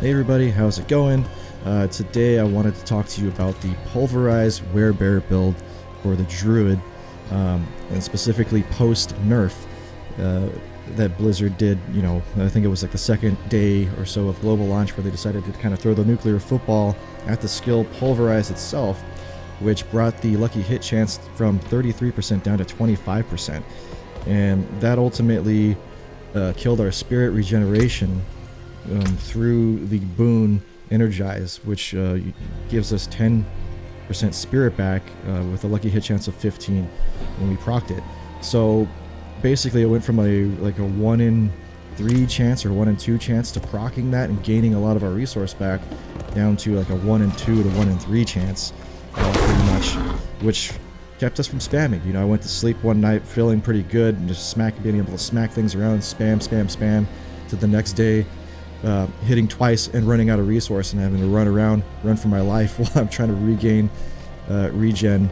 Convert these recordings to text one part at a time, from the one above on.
Hey everybody, how's it going? Today I wanted to talk to you about the Pulverize Werebear build for the Druid, and specifically post-nerf that Blizzard did, you know, I think it was like the second day or so of global launch where they decided to kind of throw the nuclear football at the skill Pulverize itself, which brought the lucky hit chance from 33% down to 25%. And that ultimately killed our spirit regeneration through the boon Synergies, which gives us 10% spirit back with a lucky hit chance of 15 when we procced it. So basically it went from a 1 in 3 chance or 1 in 2 chance to proccing that and gaining a lot of our resource back down to like a 1 in 2 to 1 in 3 chance pretty much, which kept us from spamming. You know, I went to sleep one night feeling pretty good and just being able to smack things around, spam to the next day hitting twice and running out of resource and having to run for my life while I'm trying to regain regen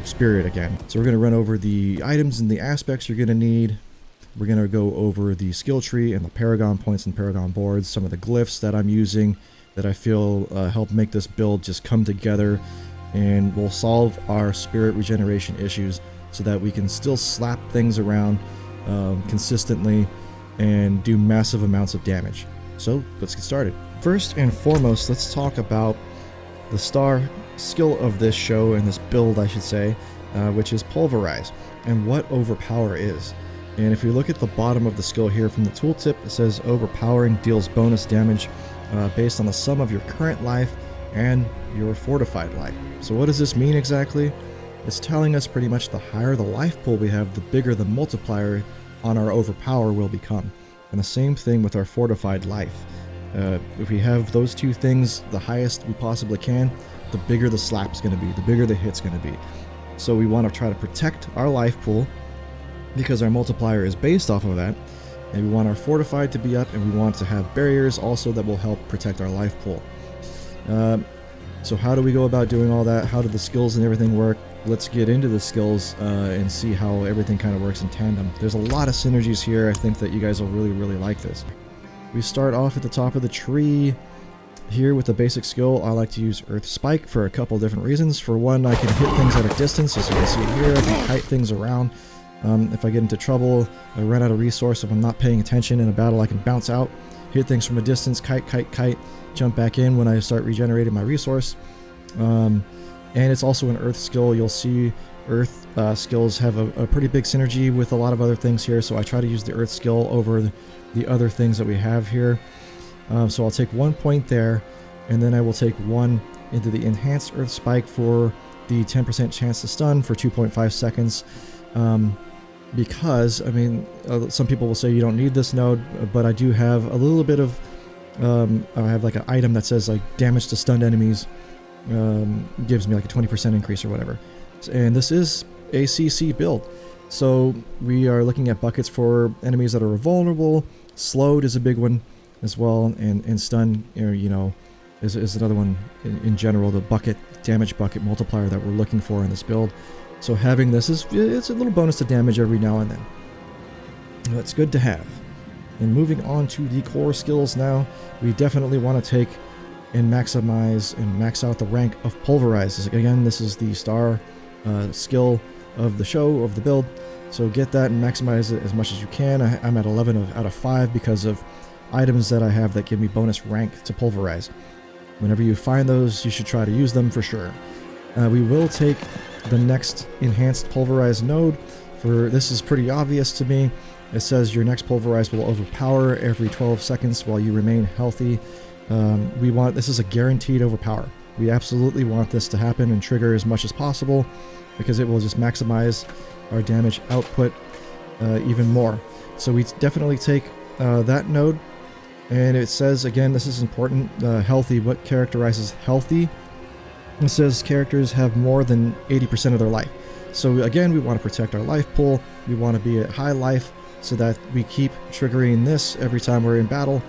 spirit again. So we're going to run over the items and the aspects you're going to need. We're going to go over the skill tree and the Paragon points and Paragon boards, some of the glyphs that I'm using that I feel help make this build just come together, and will solve our spirit regeneration issues so that we can still slap things around consistently and do massive amounts of damage. So let's get started. First and foremost, let's talk about the star skill of this show, and this build I should say, which is Pulverize, and what Overpower is. And if you look at the bottom of the skill here from the tooltip, it says Overpowering deals bonus damage based on the sum of your current life and your fortified life. So what does this mean exactly? It's telling us pretty much the higher the life pool we have, the bigger the multiplier on our Overpower will become. And the same thing with our fortified life. If we have those two things the highest we possibly can, the bigger the slap's going to be, the bigger the hit's going to be. So we want to try to protect our life pool because our multiplier is based off of that, and we want our fortified to be up, and we want to have barriers also that will help protect our life pool. So how do we go about doing all that? How do the skills and everything work? Let's get into the skills and see how everything kind of works in tandem. There's a lot of synergies here. I think that you guys will really like this. We start off at the top of the tree here with the basic skill. I like to use Earth Spike for a couple different reasons. For one, I can hit things at a distance, as you can see here. I can kite things around. If I get into trouble, I run out of resource. If I'm not paying attention in a battle, I can bounce out, hit things from a distance, kite, jump back in when I start regenerating my resource. And it's also an Earth skill. You'll see Earth skills have a pretty big synergy with a lot of other things here, so I try to use the Earth skill over the other things that we have here. So I'll take 1 point there, and then I will take 1 into the Enhanced Earth Spike for the 10% chance to stun for 2.5 seconds. Because, I mean, some people will say you don't need this node, but I do have a little bit of, I have like an item that says like damage to stunned enemies gives me like a 20% increase or whatever. And this is a CC build. So we are looking at buckets for enemies that are vulnerable. Slowed is a big one as well, and stun, you know, is another one in general, the damage bucket multiplier that we're looking for in this build. So having this it's a little bonus to damage every now and then. That's good to have. And moving on to the core skills now, we definitely want to take and maximize and max out the rank of Pulverize. Again, this is the star skill of the show, of the build. So get that and maximize it as much as you can. I'm at 11 out of 5 because of items that I have that give me bonus rank to Pulverize. Whenever you find those, you should try to use them for sure. We will take the next enhanced Pulverize node. For this is pretty obvious to me. It says your next Pulverize will overpower every 12 seconds while you remain healthy. This is a guaranteed overpower. We absolutely want this to happen and trigger as much as possible because it will just maximize our damage output even more. So we definitely take that node, and it says, again, this is important, healthy. What characterizes healthy? It says characters have more than 80% of their life. So again, we want to protect our life pool. We want to be at high life so that we keep triggering this every time we're in battle.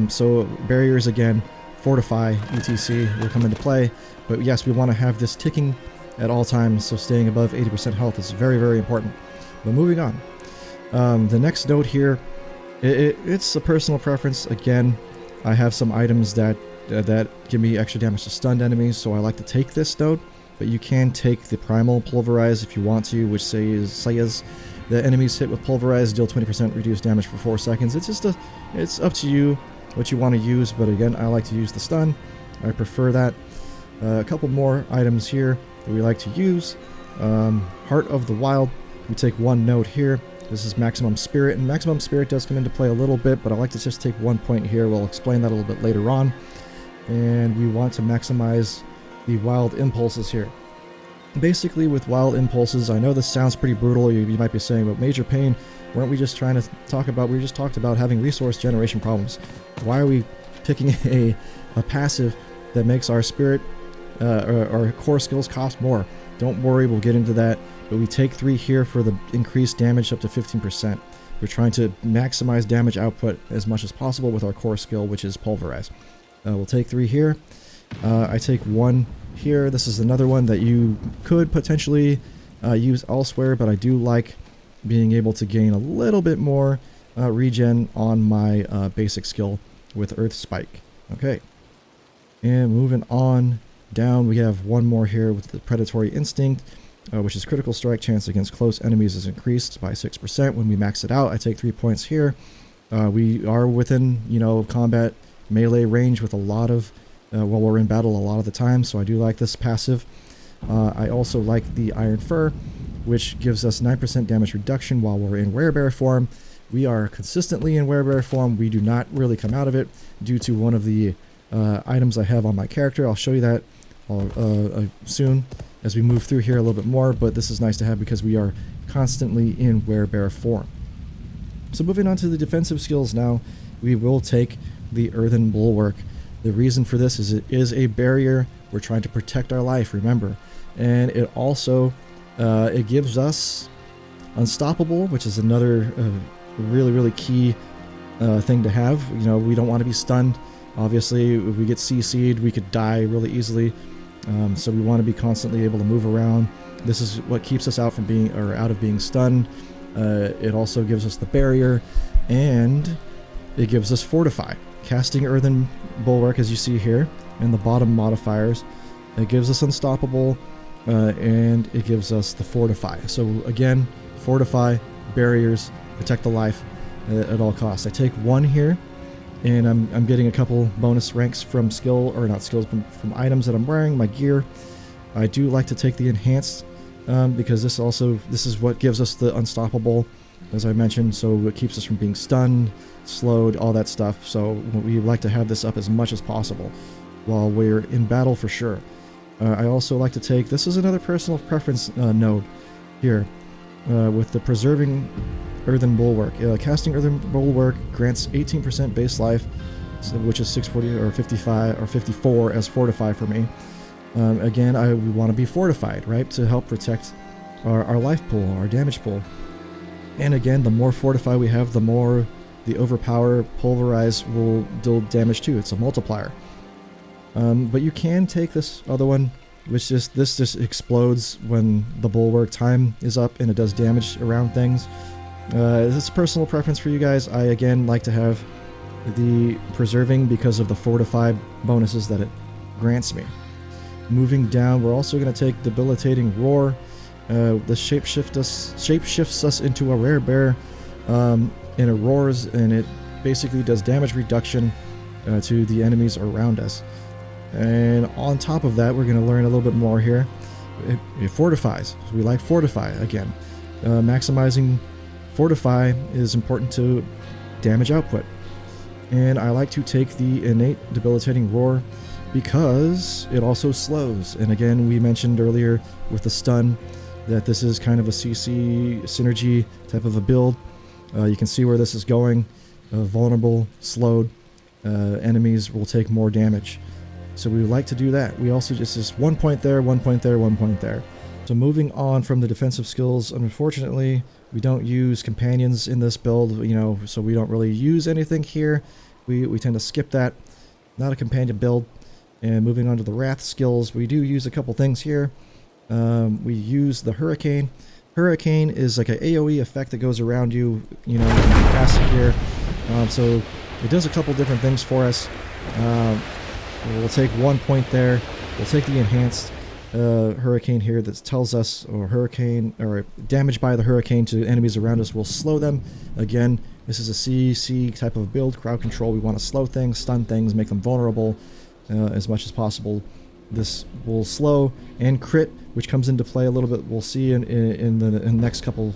So barriers, again, Fortify, etc. will come into play. But yes, we want to have this ticking at all times, so staying above 80% health is very important. But moving on. The next note here, it's a personal preference. Again, I have some items that give me extra damage to stunned enemies, so I like to take this node. But you can take the primal Pulverize if you want to, which says that enemies hit with Pulverize deal 20% reduced damage for 4 seconds. It's up to you what you want to use, but again, I like to use the stun. I prefer that. A couple more items here that we like to use. Heart of the Wild. We take 1 node here. This is Maximum Spirit, and Maximum Spirit does come into play a little bit, but I like to just take 1 point here. We'll explain that a little bit later on. And we want to maximize the Wild Impulses here. Basically, with Wild Impulses, I know this sounds pretty brutal. You might be saying, but Major Pain, weren't we just trying to talk about, we just talked about having resource generation problems. Why are we picking a passive that makes our spirit, our core skills cost more? Don't worry, we'll get into that. But we take 3 here for the increased damage up to 15%. We're trying to maximize damage output as much as possible with our core skill, which is Pulverize. We'll take 3 here. I take 1 here. This is another one that you could potentially use elsewhere, but I do like being able to gain a little bit more regen on my basic skill with Earth Spike. Okay. And moving on down, we have 1 more here with the Predatory Instinct, which is critical strike chance against close enemies is increased by 6%. When we max it out, I take 3 points here. We are within, combat melee range with a lot of, while we're in battle a lot of the time, so I do like this passive. I also like the Iron Fur, which gives us 9% damage reduction while we're in Werebear form. We are consistently in Werebear form. We do not really come out of it due to one of the items I have on my character. I'll show you that soon as we move through here a little bit more, but this is nice to have because we are constantly in Werebear form. So moving on to the defensive skills now, we will take the Earthen Bulwark. The reason for this is it is a barrier. We're trying to protect our life, remember. And it also, it gives us Unstoppable, which is another really, really key thing to have. We don't want to be stunned. Obviously, if we get CC'd, we could die really easily. So we want to be constantly able to move around. This is what keeps us out of being stunned. It also gives us the barrier, and it gives us Fortify. Casting Earthen Bulwark, as you see here, in the bottom modifiers. It gives us Unstoppable, and it gives us the Fortify. So again, Fortify, barriers, protect the life at all costs. I take 1 here, and I'm getting a couple bonus ranks from from items that I'm wearing, my gear. I do like to take the Enhanced, because this is what gives us the Unstoppable, as I mentioned, so it keeps us from being stunned, slowed, all that stuff. So we like to have this up as much as possible while we're in battle for sure. I also like to take, this is another personal preference node here, with the Preserving Earthen Bulwark. Casting Earthen Bulwark grants 18% base life, which is 640 or 55 or 54 as Fortify for me. Again, we want to be fortified, right, to help protect our life pool, our damage pool. And again, the more Fortify we have, the more the Overpower Pulverize will deal damage too. It's a multiplier. But you can take this other one, which this just explodes when the Bulwark time is up and it does damage around things. It's a personal preference for you guys. I again like to have the Preserving because of the Fortify bonuses that it grants me. Moving down, we're also going to take Debilitating Roar. This shapeshifts us into a Werebear, and it roars, and it basically does damage reduction to the enemies around us. And on top of that, we're going to learn a little bit more here. It fortifies. So we like Fortify again. Maximizing Fortify is important to damage output. And I like to take the Innate Debilitating Roar because it also slows. And again, we mentioned earlier with the stun that this is kind of a CC synergy type of a build. You can see where this is going. Vulnerable, slowed enemies will take more damage. So we like to do that. We also just 1 point there, 1 point there, 1 point there. So moving on from the defensive skills, unfortunately, we don't use companions in this build, so we don't really use anything here. We tend to skip that. Not a companion build. And moving on to the Wrath skills, we do use a couple things here. We use the Hurricane. Hurricane is like an AoE effect that goes around you, when you pass it here. So it does a couple different things for us. We'll take 1 point there. We'll take the enhanced hurricane here that tells us, or damage by the hurricane to enemies around us will slow them. Again, this is a CC type of build, crowd control. We want to slow things, stun things, make them vulnerable as much as possible. This will slow and crit, which comes into play a little bit. We'll see in the next couple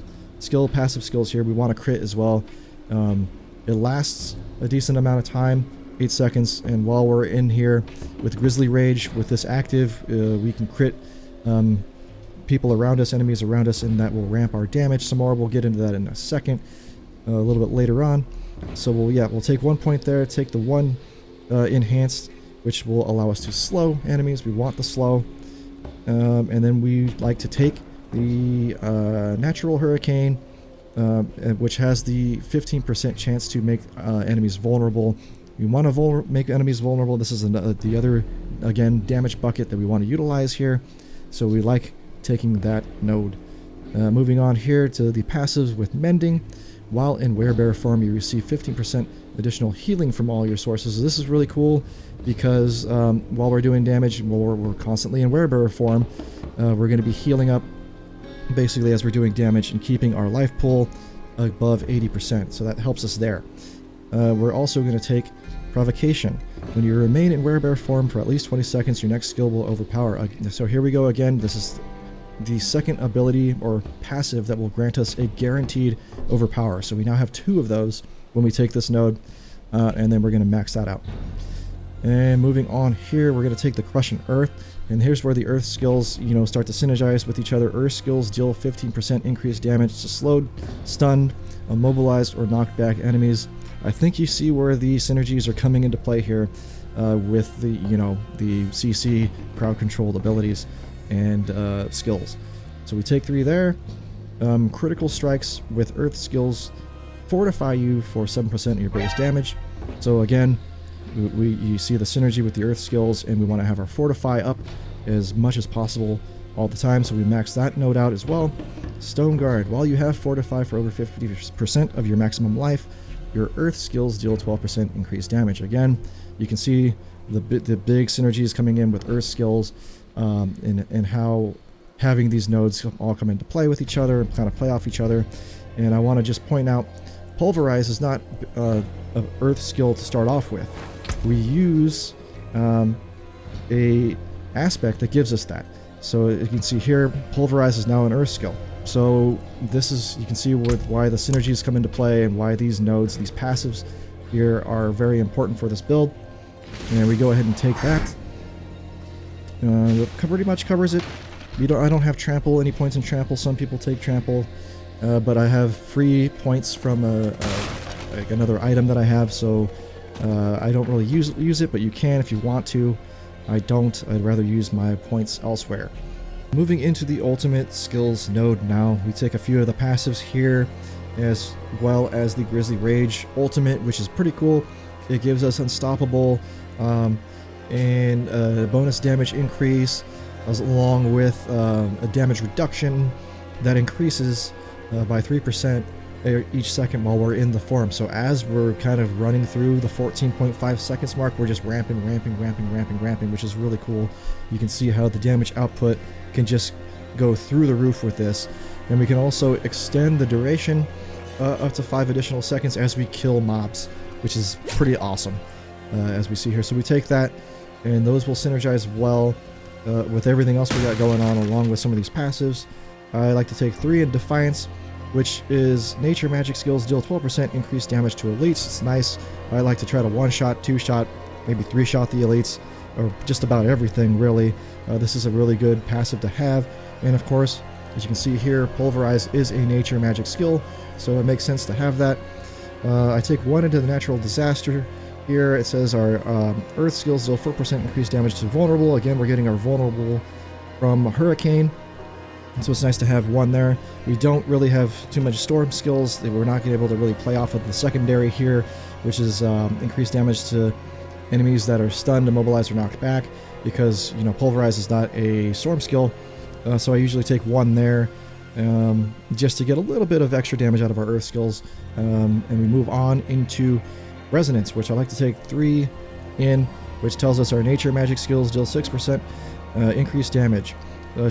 passive skills here. We want to crit as well. It lasts a decent amount of time, 8 seconds, and while we're in here with Grizzly Rage, with this active, we can crit people around us, enemies around us, and that will ramp our damage some more. We'll get into that in a second, a little bit later on. So we'll take 1 point there, take the 1 enhanced, which will allow us to slow enemies. We want the slow. And then we like to take the natural hurricane, which has the 15% chance to make enemies vulnerable. We want to make enemies vulnerable. This is the other, again, damage bucket that we want to utilize here. So we like taking that node. Moving on here to the passives with Mending. While in Werebear form, you receive 15% additional healing from all your sources. This is really cool because while we're doing damage, we're constantly in Werebear form. We're going to be healing up basically as we're doing damage and keeping our life pool above 80%. So that helps us there. We're also going to take Provocation. When you remain in Werebear form for at least 20 seconds, your next skill will overpower. So here we go again. This is the second ability or passive that will grant us a guaranteed overpower. So we now have 2 of those when we take this node, and then we're going to max that out. And moving on here, we're going to take the Crushing Earth, and here's where the Earth skills, start to synergize with each other. Earth skills deal 15% increased damage to slowed, stunned, immobilized, or knocked back enemies. I think you see where the synergies are coming into play here with the CC crowd controlled abilities and skills. So we take 3 there. Critical strikes with Earth skills fortify you for 7% of your base damage. So again, you see the synergy with the Earth skills, and we want to have our Fortify up as much as possible all the time, so we max that node out as well. Stone Guard. While you have Fortify for over 50% of your maximum life, your Earth skills deal 12% increased damage. Again, you can see the big synergies coming in with Earth skills, and how having these nodes all come into play with each other and kind of play off each other. And I want to just point out, Pulverize is not an Earth skill to start off with. We use a aspect that gives us that. So you can see here, Pulverize is now an Earth skill. So this is, you can see why the synergies come into play and why these nodes, these passives here, are very important for this build. And we go ahead and take that. Pretty much covers it. I don't have trample, any points in trample. Some people take trample, but I have free points from like another item that I have, so I don't really use it, but you can if you want to. I don't. I'd rather use my points elsewhere. Moving into the ultimate skills node now, we take a few of the passives here, as well as the Grizzly Rage ultimate, which is pretty cool. It gives us unstoppable and bonus damage increase, along with a damage reduction that increases by 3% each second while we're in the form. So as we're kind of running through the 14.5 seconds mark, we're just ramping, which is really cool. You can see how the damage output can just go through the roof with this. And we can also extend the duration up to 5 additional seconds as we kill mobs, which is pretty awesome, as we see here. So we take that, and those will synergize well with everything else we got going on, along with some of these passives. I like to take 3 in Defiance, which is nature magic skills deal 12% increased damage to elites. It's nice. I like to try to 1-shot, 2-shot, maybe 3-shot the elites, or just about everything, really. This is a really good passive to have. And of course, as you can see here, Pulverize is a nature magic skill, so it makes sense to have that. I take 1 into the natural disaster. Here it says our Earth skills deal 4% increased damage to vulnerable. Again, we're getting our vulnerable from Hurricane, so it's nice to have 1 there. We don't really have too much storm skills. We're not going to be able to really play off of the secondary here, which is increased damage to enemies that are stunned, immobilized, or knocked back, because Pulverize is not a storm skill. So I usually take 1 there, just to get a little bit of extra damage out of our Earth skills. And we move on into Resonance, which I like to take 3 in, which tells us our nature magic skills deal 6% increased damage.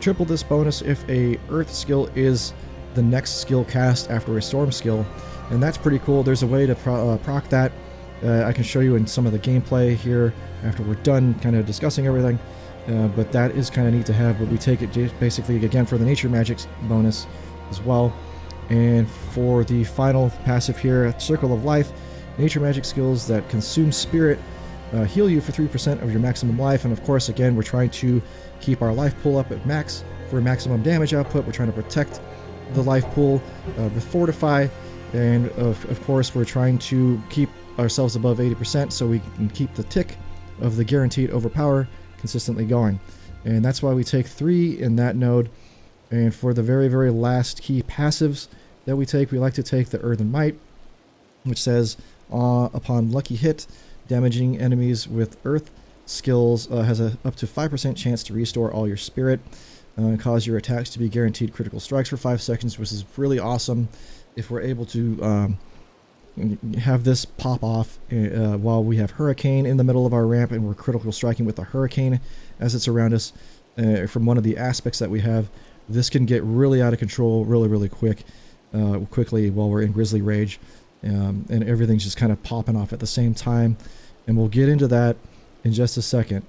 Triple this bonus if a earth skill is the next skill cast after a storm skill, and that's pretty cool. There's a way to proc that. I can show you in some of the gameplay here after we're done kind of discussing everything, but that is kind of neat to have. But we take it basically again for the nature magic bonus as well. And for the final passive here, Circle of Life, nature magic skills that consume spirit heal you for 3% of your maximum life. And of course, again, we're trying to keep our life pool up at max for maximum damage output. We're trying to protect the life pool with Fortify, and of course we're trying to keep ourselves above 80% so we can keep the tick of the guaranteed Overpower consistently going. And that's why we take 3 in that node. And for the very, very last key passives that we take, we like to take the Earthen Might, which says upon lucky hit, damaging enemies with earth skills has a up to 5% chance to restore all your spirit, cause your attacks to be guaranteed critical strikes for 5 seconds, which is really awesome. If we're able to have this pop off while we have Hurricane in the middle of our ramp and we're critical striking with the Hurricane as it's around us from one of the aspects that we have, this can get really out of control really quickly while we're in Grizzly Rage, and everything's just kind of popping off at the same time, and we'll get into that in just a second.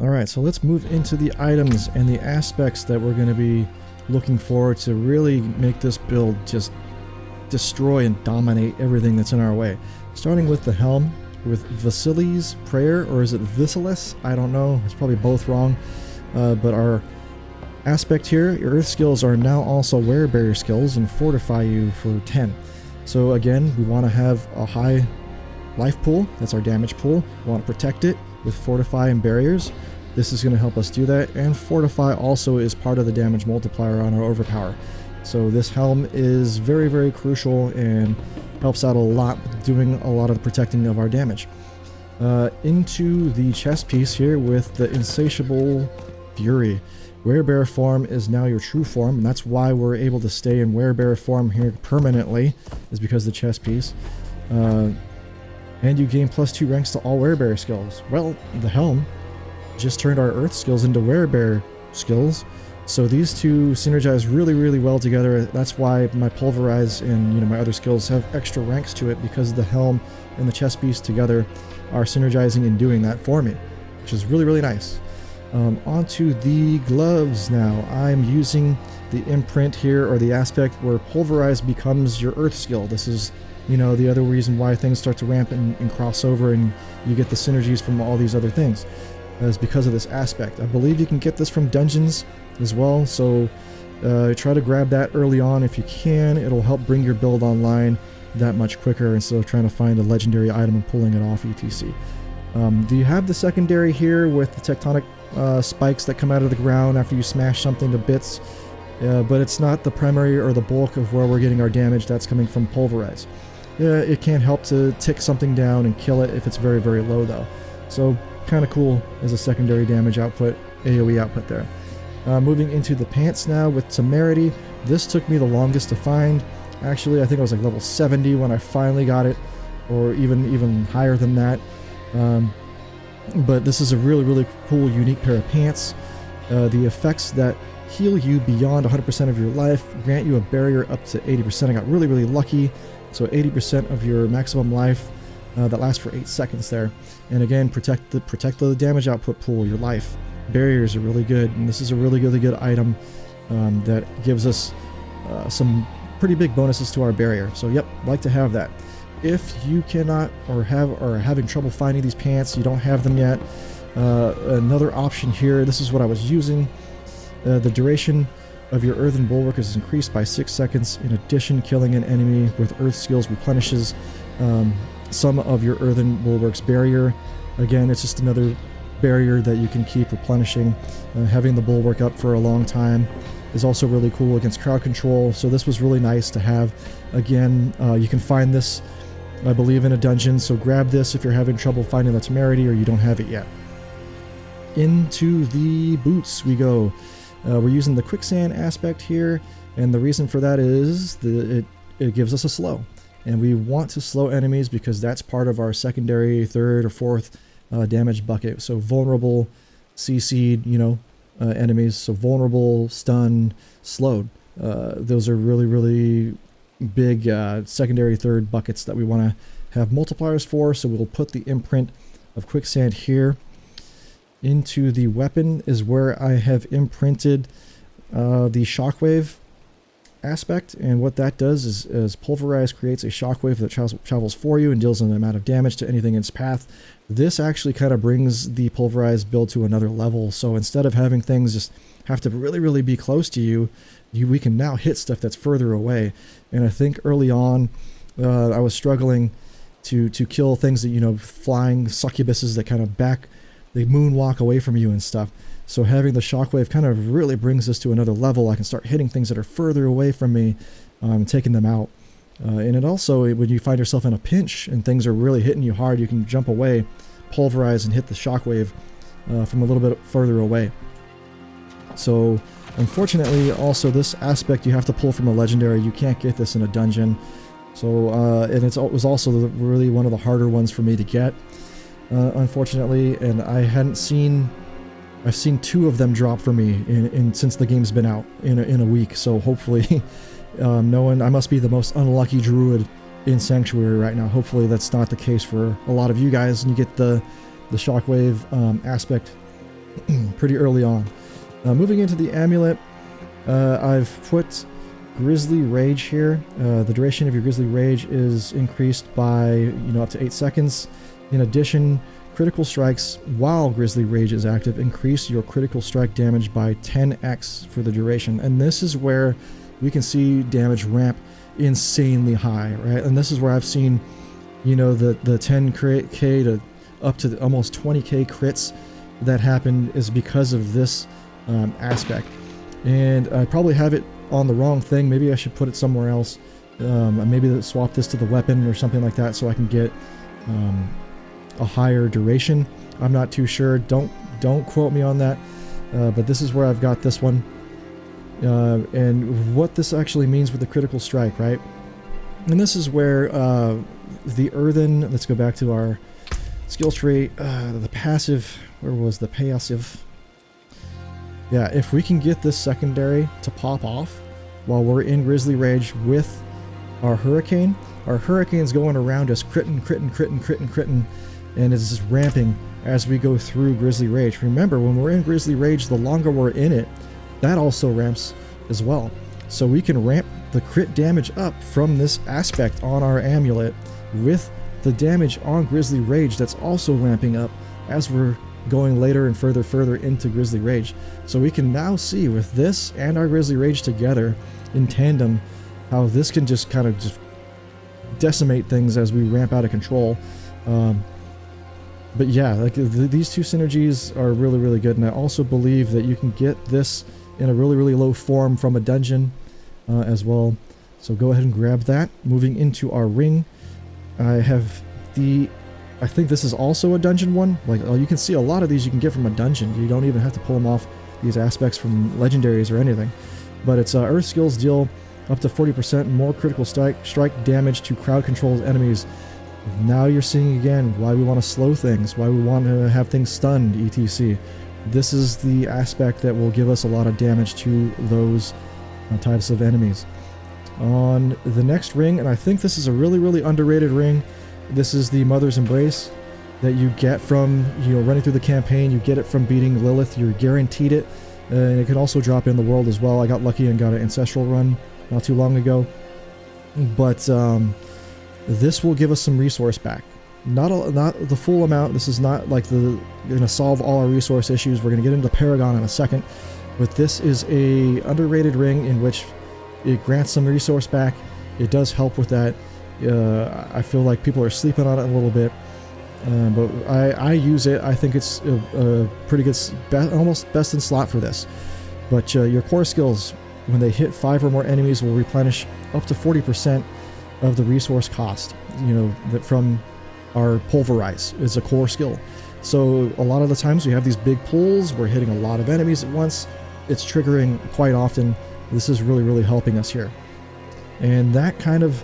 Alright, so let's move into the items and the aspects that we're going to be looking for to really make this build just destroy and dominate everything that's in our way. Starting with the helm with Vasili's Prayer, or is it Vasilis? I don't know, it's probably both wrong, but our aspect here, your earth skills are now also wear barrier skills and fortify you for 10. So again, we want to have a high life pool, that's our damage pool. We want to protect it with fortify and barriers. This is going to help us do that, and fortify also is part of the damage multiplier on our overpower. So this helm is very crucial and helps out a lot doing a lot of the protecting of our damage. Into the chest piece here with the Insatiable Fury. Werebear form is now your true form, and that's why we're able to stay in Werebear form here permanently, is because of the chest piece. And you gain +2 ranks to all Werebear skills. Well, the helm just turned our earth skills into Werebear skills, so these two synergize really well together. That's why my Pulverize and my other skills have extra ranks to it, because the helm and the chest piece together are synergizing and doing that for me, which is really nice. Onto the gloves now. I'm using the imprint here, or the aspect where Pulverize becomes your earth skill. This is, the other reason why things start to ramp and cross over and you get the synergies from all these other things, is because of this aspect. I believe you can get this from dungeons as well, so try to grab that early on if you can. It'll help bring your build online that much quicker instead of trying to find a legendary item and pulling it off etc. Do you have the secondary here with the tectonic spikes that come out of the ground after you smash something to bits, but it's not the primary or the bulk of where we're getting our damage. That's coming from Pulverize. It can help to tick something down and kill it if it's very low though, so kind of cool as a secondary damage output, AoE output there. Moving into the pants now with Temerity. This took me the longest to find. Actually, I think I was like level 70 when I finally got it, or even higher than that. But this is a really cool, unique pair of pants. The effects that heal you beyond 100% of your life grant you a barrier up to 80%. I got really lucky, so 80% of your maximum life that lasts for 8 seconds there. And again, protect the damage output pool, your life. Barriers are really good, and this is a really good item that gives us some pretty big bonuses to our barrier. So yep, like to have that. If you cannot or are having trouble finding these pants, you don't have them yet, another option here, this is what I was using. The duration of your earthen bulwark is increased by 6 seconds. In addition, killing an enemy with earth skills replenishes some of your earthen bulwark's barrier. Again, it's just another barrier that you can keep replenishing. Having the bulwark up for a long time is also really cool against crowd control, so this was really nice to have. Again, you can find this, I believe, in a dungeon, so grab this if you're having trouble finding the Temerity or you don't have it yet. Into the boots we go. We're using the quicksand aspect here, and the reason for that is it gives us a slow. and we want to slow enemies because that's part of our secondary, third, or fourth damage bucket. So vulnerable, CC'd, enemies. So vulnerable, stun, slowed. Those are really, really big secondary, third buckets that we want to have multipliers for. So we'll put the imprint of quicksand here. Into the weapon is where I have imprinted the shockwave aspect, and what that does is Pulverize creates a shockwave that travels for you and deals an amount of damage to anything in its path. This actually kind of brings the Pulverize build to another level. So instead of having things just have to really, really be close to you, we can now hit stuff that's further away. And I think early on, I was struggling to kill things that, flying succubuses that kind of they moonwalk away from you and stuff. So having the shockwave kind of really brings this to another level. I can start hitting things that are further away from me, taking them out. And it also, when you find yourself in a pinch and things are really hitting you hard, you can jump away, pulverize, and hit the shockwave from a little bit further away. So unfortunately, also this aspect you have to pull from a legendary. You can't get this in a dungeon. So and it was also really one of the harder ones for me to get, unfortunately. And I've seen 2 of them drop for me since the game's been out in a week. So hopefully, I must be the most unlucky druid in Sanctuary right now. Hopefully that's not the case for a lot of you guys, and you get the shockwave aspect pretty early on. Moving into the amulet, I've put Grizzly Rage here. The duration of your Grizzly Rage is increased by up to 8 seconds. In addition, critical strikes while Grizzly Rage is active increase your critical strike damage by 10x for the duration. And this is where we can see damage ramp insanely high, right? And this is where I've seen, the 10k to up to almost 20k crits that happen is because of this aspect. And I probably have it on the wrong thing. Maybe I should put it somewhere else. Maybe swap this to the weapon or something like that so I can get a higher duration. I'm not too sure. Don't quote me on that. But this is where I've got this one. And what this actually means with the critical strike, right? And this is where the earthen, let's go back to our skill tree, the passive, where was the passive? Yeah, if we can get this secondary to pop off while we're in Grizzly Rage with our Hurricane's going around us, critting, and it's just ramping as we go through Grizzly Rage. Remember, when we're in Grizzly Rage, the longer we're in it, that also ramps as well. So we can ramp the crit damage up from this aspect on our amulet with the damage on Grizzly Rage that's also ramping up as we're going later and further into Grizzly Rage. So we can now see with this and our Grizzly Rage together in tandem how this can just kind of just decimate things as we ramp out of control. But yeah, like these 2 synergies are really, really good, and I also believe that you can get this in a really, really low form from a dungeon as well. So go ahead and grab that. Moving into our ring, I think this is also a dungeon one. Like, you can see a lot of these you can get from a dungeon. You don't even have to pull them off these aspects from legendaries or anything. But it's Earth skills deal up to 40% more critical strike damage to crowd controlled enemies. Now you're seeing again why we want to slow things, why we want to have things stunned, etc. This is the aspect that will give us a lot of damage to those types of enemies. On the next ring, and I think this is a really, really underrated ring, this is the Mother's Embrace that you get from, running through the campaign. You get it from beating Lilith. You're guaranteed it. And it can also drop in the world as well. I got lucky and got an Ancestral run not too long ago. But this will give us some resource back. Not the full amount. This is not like going to solve all our resource issues. We're going to get into Paragon in a second. But this is a underrated ring in which it grants some resource back. It does help with that. I feel like people are sleeping on it a little bit. But I use it. I think it's a pretty good, almost best in slot for this. But your core skills, when they hit 5 or more enemies, will replenish up to 40% of the resource cost. That from our Pulverize is a core skill. So a lot of the times we have these big pulls. We're hitting a lot of enemies at once. It's triggering quite often. This is really, really helping us here. And that kind of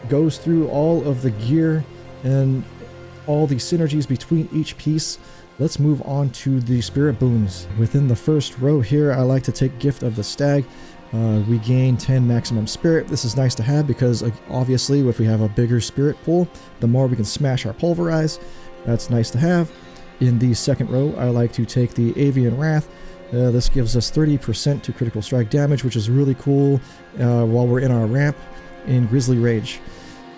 goes through all of the gear and all the synergies between each piece. Let's move on to the spirit boons. Within the first row here, I like to take Gift of the Stag. We gain 10 maximum spirit. This is nice to have because obviously if we have a bigger spirit pool, the more we can smash our Pulverize. That's nice to have. In the second row, I like to take the Avian Wrath. This gives us 30% to critical strike damage, which is really cool while we're in our ramp in Grizzly Rage.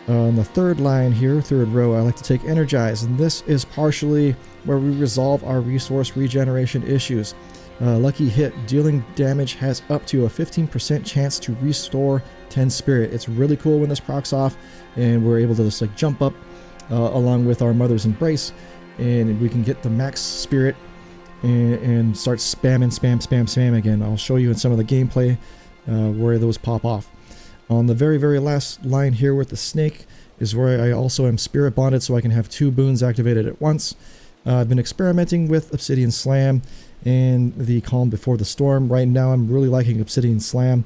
On the third line here, third row, I like to take Energize, and this is partially where we resolve our resource regeneration issues. Lucky Hit, dealing damage has up to a 15% chance to restore 10 spirit. It's really cool when this procs off, and we're able to just like jump up along with our Mother's Embrace, and we can get the max spirit and start spam again. I'll show you in some of the gameplay where those pop off. On the very last line here with the snake is where I also am spirit bonded, so I can have 2 boons activated at once. I've been experimenting with Obsidian Slam and the Calm Before the Storm. Right now I'm really liking Obsidian Slam,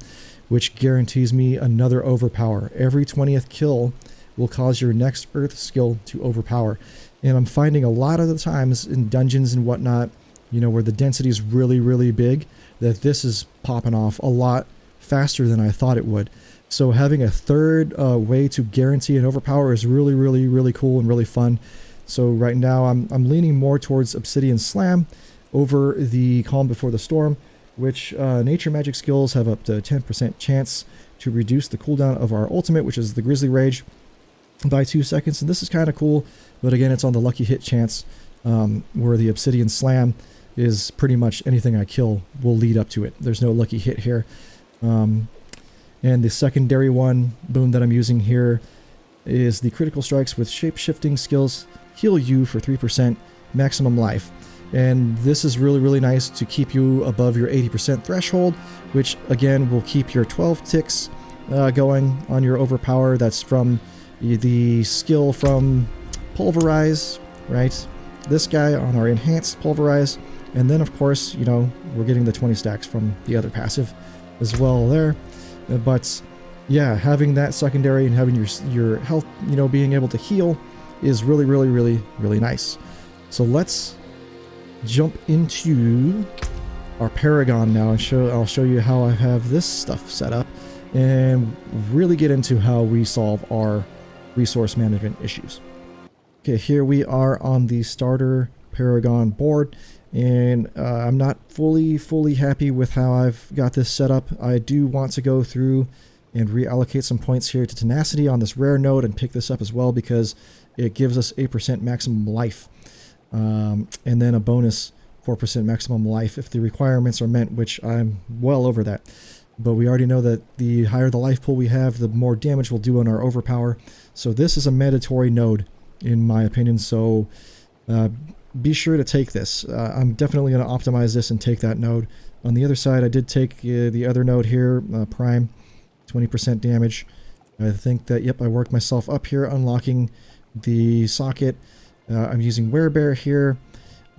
which guarantees me another Overpower. Every 20th kill will cause your next Earth skill to overpower. And I'm finding a lot of the times in dungeons and whatnot, you know, where the density is really big, that this is popping off a lot faster than I thought it would. So having a third way to guarantee an Overpower is really cool and really fun. So right now I'm leaning more towards Obsidian Slam over the Calm Before the Storm, which nature magic skills have up to 10% chance to reduce the cooldown of our ultimate, which is the Grizzly Rage, by 2 seconds. And this is kind of cool, but again, it's on the lucky hit chance, where the Obsidian Slam is pretty much anything I kill will lead up to it. There's no lucky hit here. And the secondary one boon that I'm using here is the critical strikes with shape-shifting skills heal you for 3% maximum life. And this is really nice to keep you above your 80% threshold, which again will keep your 12 ticks going on your Overpower. That's from the skill from Pulverize, right? This guy on our enhanced Pulverize. And then of course, you know, we're getting the 20 stacks from the other passive as well there. But yeah, having that secondary and having your health, you know, being able to heal is really nice. So let's jump into our Paragon now and I'll show you how I have this stuff set up and really get into how we solve our resource management issues. Okay, here we are on the starter Paragon board, and I'm not fully happy with how I've got this set up. I do want to go through and reallocate some points here to tenacity on this rare node and pick this up as well, because it gives us 8% maximum life, and then a bonus 4% maximum life if the requirements are met, which I'm well over that. But we already know that the higher the life pool we have, the more damage we'll do on our Overpower. So this is a mandatory node in my opinion, so be sure to take this. I'm definitely going to optimize this and take that node. On the other side, I did take the other node here, Prime, 20% damage. I think that, yep, I worked myself up here, unlocking the socket. I'm using Werebear here.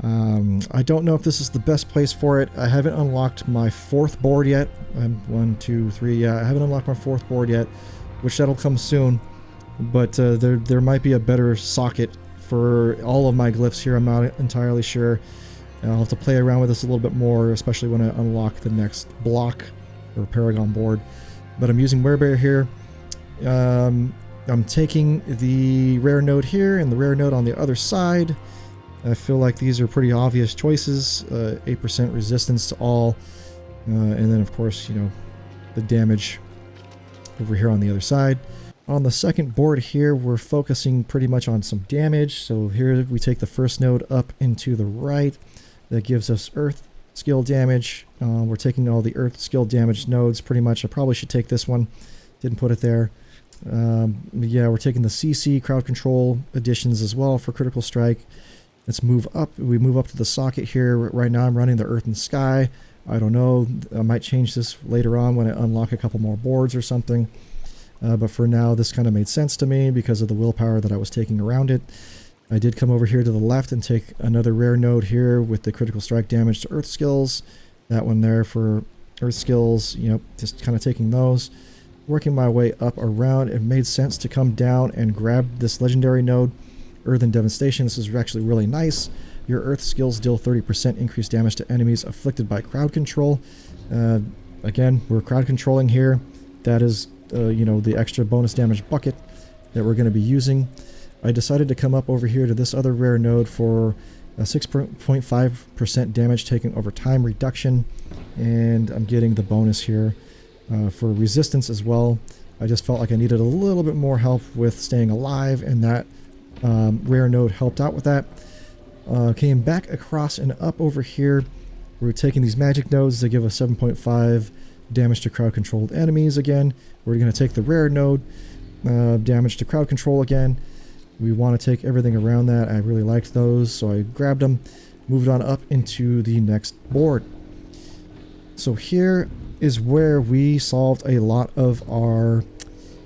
I don't know if this is the best place for it. I haven't unlocked my 4th board yet. 1, 2, 3, yeah, I haven't unlocked my 4th board yet, which that'll come soon. But there might be a better socket for all of my glyphs here. I'm not entirely sure. I'll have to play around with this a little bit more, especially when I unlock the next block or Paragon board. But I'm using Werebear here. I'm taking the rare node here and the rare node on the other side. I feel like these are pretty obvious choices. 8% resistance to all. And then of course, you know, the damage over here on the other side. On the second board here, we're focusing pretty much on some damage. So here we take the first node up into the right. That gives us earth skill damage. We're taking all the earth skill damage nodes pretty much. I probably should take this one. Didn't put it there. Yeah, we're taking the CC crowd control additions as well for critical strike. Let's move up. We move up to the socket here. Right now I'm running the earth and sky. I don't know. I might change this later on when I unlock a couple more boards or something. But for now, this kind of made sense to me because of the willpower that I was taking around it. I did come over here to the left and take another rare node here with the critical strike damage to earth skills. That one there for earth skills, you know, just kind of taking those. working my way up around, it made sense to come down and grab this legendary node, Earthen Devastation. This is actually really nice. Your Earth skills deal 30% increased damage to enemies afflicted by crowd control. Again, we're crowd controlling here. That is, you know, the extra bonus damage bucket that we're going to be using. I decided to come up over here to this other rare node for a 6.5% damage taken over time reduction, and I'm getting the bonus here for resistance as well. I just felt like I needed a little bit more help with staying alive, and that rare node helped out with that. Came back across and up over here. We're taking these magic nodes. They give us 7.5 damage to crowd controlled enemies again. We're going to take the rare node, damage to crowd control again. We want to take everything around that. I really liked those, so I grabbed them, moved on up into the next board. So here is where we solved a lot of our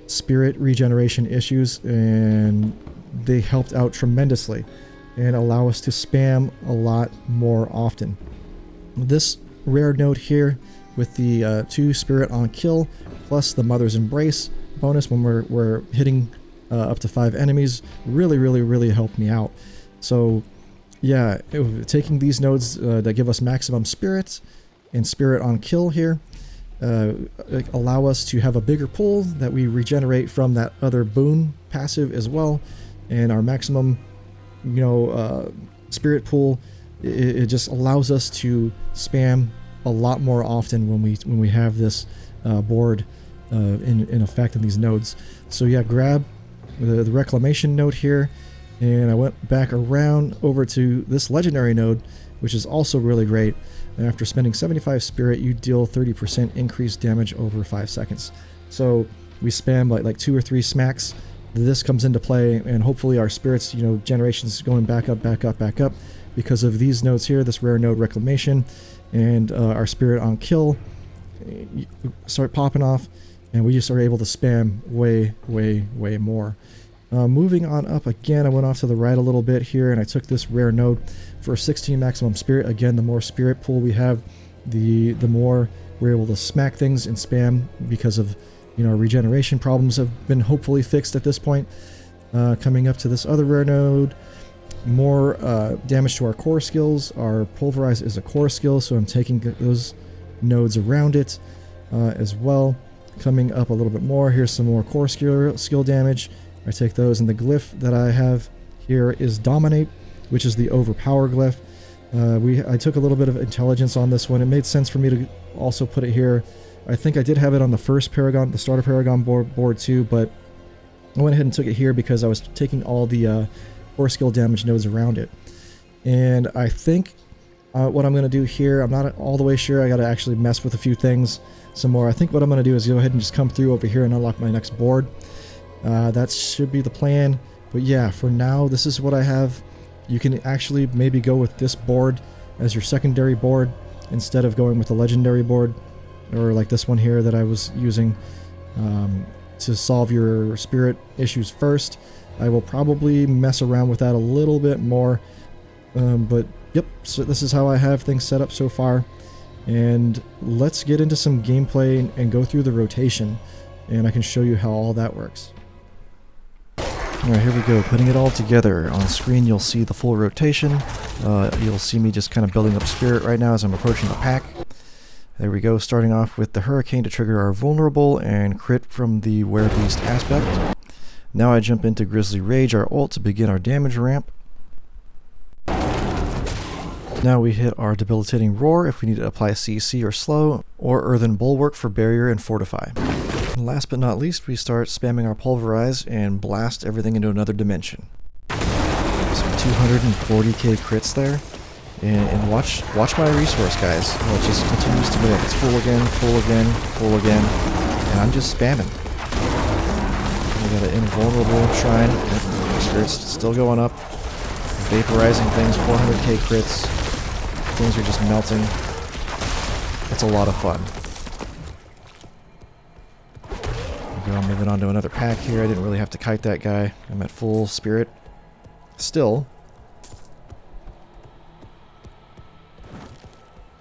spirit regeneration issues, and they helped out tremendously and allow us to spam a lot more often. This rare node here with the 2 spirit on kill plus the Mother's Embrace bonus when we're hitting up to 5 enemies really helped me out. So yeah, taking these nodes that give us maximum spirit and spirit on kill here allow us to have a bigger pool that we regenerate from that other boon passive as well, and our maximum, you know, spirit pool, it just allows us to spam a lot more often when we have this board in effect in these nodes. So yeah, grab the reclamation node here, and I went back around over to this legendary node, which is also really great. And after spending 75 spirit, you deal 30% increased damage over 5 seconds. So we spam like 2 or 3 smacks. This comes into play, and hopefully our spirits, you know, generations going back up because of these nodes here, this rare node reclamation, and our spirit on kill start popping off, and we just are able to spam way more. Moving on up again, I went off to the right a little bit here, and I took this rare node for 16 maximum spirit. Again, the more spirit pool we have, the more we're able to smack things and spam, because of, you know, regeneration problems have been hopefully fixed at this point. Coming up to this other rare node, more damage to our core skills. Our Pulverize is a core skill, so I'm taking those nodes around it as well. Coming up a little bit more, here's some more core skill damage. I take those, and the glyph that I have here is Dominate, which is the Overpower glyph. I took a little bit of intelligence on this one. It made sense for me to also put it here. I think I did have it on the first Paragon, the starter Paragon board too, but I went ahead and took it here because I was taking all the core skill damage nodes around it. And I think what I'm going to do here, I'm not all the way sure, I got to actually mess with a few things some more. I think what I'm going to do is go ahead and just come through over here and unlock my next board. That should be the plan. But yeah, for now, this is what I have. You can actually maybe go with this board as your secondary board instead of going with the legendary board, or like this one here that I was using to solve your spirit issues first. I will probably mess around with that a little bit more, but yep, so this is how I have things set up so far. And let's get into some gameplay and go through the rotation, and I can show you how all that works. Alright, here we go, putting it all together. On screen you'll see the full rotation. You'll see me just kind of building up spirit right now as I'm approaching the pack. There we go, starting off with the Hurricane to trigger our vulnerable and crit from the Werebeast aspect. Now I jump into Grizzly Rage, our ult, to begin our damage ramp. Now we hit our Debilitating Roar if we need to apply CC or slow, or Earthen Bulwark for barrier and fortify. And last but not least, we start spamming our Pulverize and blast everything into another dimension. Some 240k crits there. And watch my resource, guys. Well, it just continues to go up. It's full again, full again, full again. And I'm just spamming. We got an invulnerable shrine. Spirit's still going up. Vaporizing things, 400k crits. Things are just melting. It's a lot of fun. There we go, moving on to another pack here. I didn't really have to kite that guy. I'm at full spirit. Still.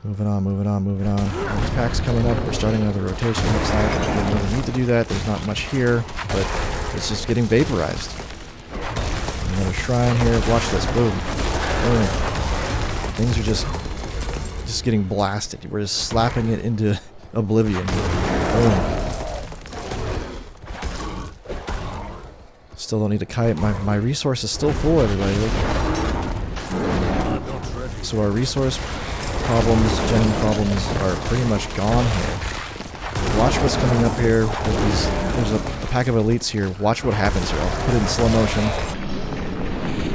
Moving on, moving on, moving on. This pack's coming up. We're starting another rotation. Looks like we don't really need to do that. There's not much here, but it's just getting vaporized. Another shrine here. Watch this. Boom. Boom. Things are just getting blasted. We're just slapping it into oblivion. Boom. Still don't need to kite. My resource is still full, everybody. So our resource problems, gen problems are pretty much gone here. Watch what's coming up here with these. There's a pack of elites here. Watch what happens here. I'll put it in slow motion.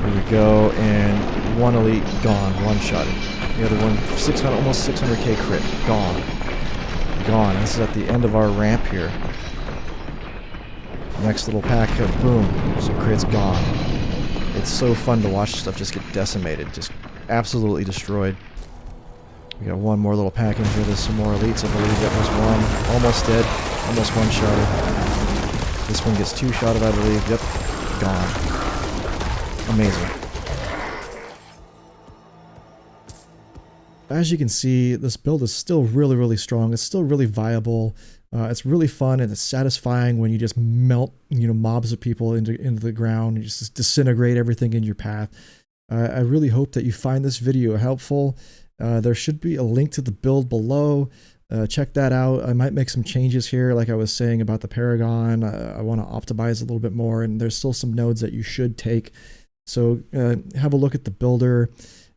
Here we go, and one elite gone, one-shotted. The other one, 600, almost 600k crit, gone. Gone. This is at the end of our ramp here. Next little pack, boom, some crits gone. It's so fun to watch stuff just get decimated, just absolutely destroyed. We got one more little pack in here. There's some more elites, I believe. That was one. Almost dead. Almost one-shotted. This one gets two-shotted, I believe. Yep. Gone. Amazing. As you can see, this build is still really, really strong. It's still really viable. It's really fun and it's satisfying when you just melt, mobs of people into the ground and just disintegrate everything in your path. I really hope that you find this video helpful. There should be a link to the build below. Check that out. I might make some changes here, like I was saying about the Paragon. I want to optimize a little bit more, and there's still some nodes that you should take. So have a look at the builder.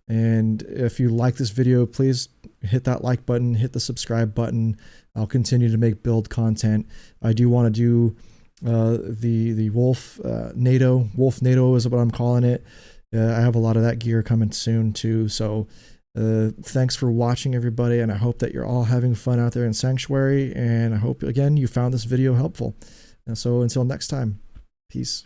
And if you like this video, please hit that like button, hit the subscribe button. I'll continue to make build content. I do want to do the Wolf NATO. Wolf NATO is what I'm calling it. I have a lot of that gear coming soon too. So thanks for watching, everybody, and I hope that you're all having fun out there in Sanctuary. And I hope, again, you found this video helpful. And so until next time, peace.